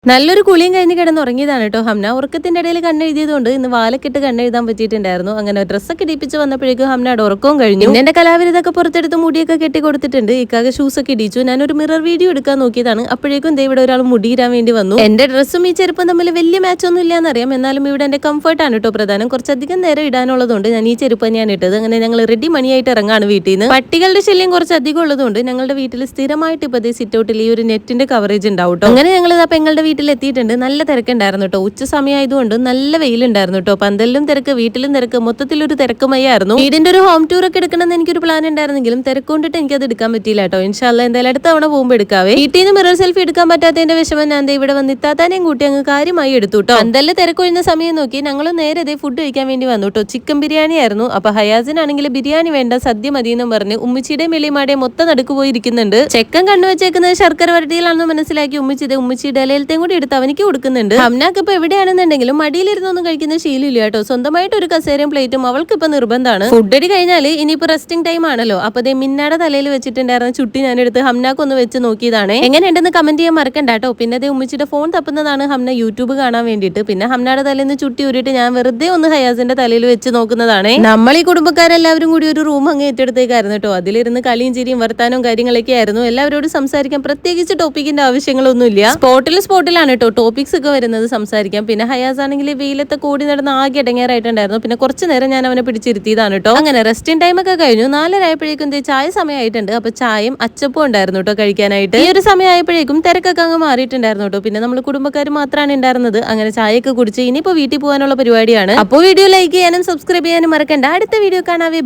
നല്ലൊരു കുളിയും കഴിഞ്ഞ് കിടന്നുറങ്ങിയതാണ് കേട്ടോ ഹംന. ഉറക്കത്തിന്റെ ഇടയിൽ കണ്ണെഴുതിയതുകൊണ്ട് ഇന്ന് വാലക്കെട്ട് കണ്ണെഴുതാൻ പറ്റിയിട്ടുണ്ടായിരുന്നു. അങ്ങനെ ഡ്രസ്സൊക്കെ ഇടിപ്പിച്ച് വന്നപ്പോഴേക്കും ഹംനയുടെ ഉറക്കവും കഴിഞ്ഞു. പിന്നെ എന്റെ കലാവിരുതൊക്കെ പുറത്തെടുത്ത് മുടിയൊക്കെ കെട്ടി കൊടുത്തിട്ടുണ്ട്. ഇക്കാകെ ഷൂസ് ഒക്കെ ഇടിച്ചു. ഞാനൊരു മിറർ വീഡിയോ എടുക്കാൻ നോക്കിയതാണ്. അപ്പോഴേക്കും ദേ ഇവിടെ ഒരാൾ മുടിയിരാൻ വേണ്ടി വന്നു. എന്റെ ഡ്രസ്സും ഈ ചെരുപ്പും തമ്മിൽ വലിയ മാച്ച് ഒന്നും ഇല്ലാന്നറിയാം. എന്നാലും ഇവിടെ എന്റെ കംഫർട്ടാണ് കേട്ടോ പ്രധാനം. കുറച്ചധികം നേരം ഇടാനുള്ളതുകൊണ്ട് ഞാൻ ഈ ചെരുപ്പ് തന്നെയാണ് ഇട്ടത്. അങ്ങനെ ഞങ്ങൾ റെഡി മണിയായിട്ട് ഇറങ്ങാണ് വീട്ടിൽ നിന്ന്. പട്ടികളുടെ ശല്യം കുറച്ച് അധികം ഉള്ളതുകൊണ്ട് ഞങ്ങളുടെ വീട്ടിൽ സ്ഥിരമായിട്ട് ഇപ്പൊ സിറ്റൗട്ടിൽ ഈ ഒരു നെറ്റിന്റെ കവറേജ് ഉണ്ടാവും കേട്ടോ. അങ്ങനെ ഞങ്ങൾ പെങ്ങളുടെ വീട്ടിലെത്തിയിട്ടുണ്ട്. നല്ല തിരക്കുണ്ടായിരുന്നു കേട്ടോ. ഉച്ച സമയമായതുകൊണ്ട് നല്ല വെയിലുണ്ടായിരുന്നു കേട്ടോ. പന്തലിലും തിരക്ക്, വീട്ടിലും തിരക്ക്, മൊത്തത്തിലൊരു തിരക്കുമയായിരുന്നു. വീടിന്റെ ഒരു ഹോം ടൂർ ഒക്കെ എടുക്കണമെന്ന് എനിക്കൊരു പ്ലാൻ ഉണ്ടായിരുന്നെങ്കിലും തിരക്കൊണ്ടിട്ട് എനിക്കത് എടുക്കാൻ പറ്റിയില്ല കേട്ടോ. ഇൻഷാല്ല എന്തായാലും അടുത്ത തവണ പോകുമ്പോൾ എടുക്കാവേ. വീട്ടിൽ നിന്ന് മിറർ സെൽഫി എടുക്കാൻ പറ്റാത്തതിന്റെ വിഷമം ഞാൻ ഇവിടെ വന്ന് ഇത്താത്താനെയും കൂട്ടി അങ്ങ് കാര്യമായി എടുത്തു കേട്ടോ. പന്തലിൽ തിരക്കൊഴിഞ്ഞ സമയം നോക്കി ഞങ്ങൾ നേരെ ഫുഡ് കഴിക്കാൻ വേണ്ടി വന്നു കേട്ടോ. ചിക്കൻ ബിരിയാണി ആയിരുന്നു. അപ്പൊ ഹയാസിനാണെങ്കിൽ ബിരിയാണി വേണ്ട, സദ്യ മതിയെന്നും പറഞ്ഞ് ഉമ്മിച്ചിയുടെയും മെലിമാടെയും മൊത്തം നടുക്ക് പോയിരിക്കുന്നുണ്ട്. ചെക്കൻ കണ്ണു വെച്ചേക്കുന്നത് ശർക്കര വരട്ടിയിലാണെന്ന് മനസ്സിലാക്കി ഉമ്മിച്ചിയുടെ ഇലയിലത്തെയും കൂടി എടുത്ത് അവനിക്ക് കൊടുക്കുന്നുണ്ട്. ഹംനാക്ക് ഇപ്പൊ എവിടെയാണെന്നുണ്ടെങ്കിലും മടിയിലിരുന്നൊന്നും കഴിക്കുന്ന ശീലമില്ല കേട്ടോ. സ്വന്തമായിട്ട് ഒരു കസേരയും പ്ലേറ്റും അവൾക്ക് ഇപ്പൊ നിർബന്ധമാണ്. ഫുഡ് അടി കഴിഞ്ഞാല് ഇനിയിപ്പോ റെസ്റ്റിംഗ് ടൈം ആണല്ലോ. അപ്പൊ ദേ മിന്നാടെ തലയിൽ വെച്ചിട്ടുണ്ടായിരുന്ന ചുട്ടി ഞാൻ എടുത്ത് ഹംനാക്ക് ഒന്ന് വെച്ച് നോക്കിയതാണ്. എങ്ങനെയുണ്ടെന്ന് കമന്റ് ചെയ്യാൻ മറക്കണ്ട കേട്ടോ. പിന്നെ ദേ ഉമ്മിച്ചിയുടെ ഫോൺ തപ്പുന്നതാണ് ഹംന യൂട്യൂബ് കാണാൻ വേണ്ടിയിട്ട്. പിന്നെ ഹംനയുടെ തലയിൽ നിന്ന് ചുട്ടി ഊരിയിട്ട് ഞാൻ വെറുതെ ഒന്ന് ഹയാസിന്റെ തലയിൽ വെച്ച് നോക്കുന്നതാണ്. നമ്മൾ ഈ കുടുംബക്കാരെല്ലാവരും കൂടി ഒരു റൂം അങ്ങ് ഏറ്റെടുത്തേക്കായിരുന്നു കേട്ടോ. അതിലിരുന്ന് കളിയും ചിരിയും വർത്താനവും കാര്യങ്ങളൊക്കെ ആയിരുന്നു. എല്ലാവരോടും സംസാരിക്കാൻ പ്രത്യേകിച്ച് ടോപ്പിക്കിന്റെ ആവശ്യങ്ങളൊന്നുമില്ല. സ്പോട്ടിലാണ് കേട്ടോ ടോപ്പിക്സ് ഒക്കെ വരുന്നത് സംസാരിക്കാം. പിന്നെ ഹയാസ് ആണെങ്കിൽ വെയിലത്തെ കൂടി നടന്ന് ആകെ ഇടങ്ങേറായിട്ടുണ്ടായിരുന്നു. പിന്നെ കുറച്ചു നേരം ഞാൻ അവനെ പിടിച്ചിരുത്തിയതാണ് കേട്ടോ. അങ്ങനെ റെസ്റ്റിംഗ് ടൈം ഒക്കെ കഴിഞ്ഞു. 4:30 ചായ സമയമായിട്ടുണ്ട്. അപ്പൊ ചായയും അച്ചപ്പവും ഉണ്ടായിരുന്നു കേട്ടോ കഴിക്കാനായിട്ട്. ഈ ഒരു സമയമായപ്പോഴേക്കും തിരക്കൊക്കെ അങ്ങ് മാറിയിട്ടുണ്ടായിരുന്നു കേട്ടോ. പിന്നെ നമ്മൾ കുടുംബക്കാർ മാത്രമാണ് ഉണ്ടായിരുന്നത്. അങ്ങനെ ചായയൊക്കെ കുടിച്ച് ഇനിയിപ്പോ വീട്ടിൽ പോകാനുള്ള പരിപാടിയാണ്. അപ്പോൾ വീഡിയോ ലൈക്ക് ചെയ്യാനും സബ്സ്ക്രൈബ് ചെയ്യാനും മറക്കണ്ട. അടുത്ത വീഡിയോ കാണാവേ.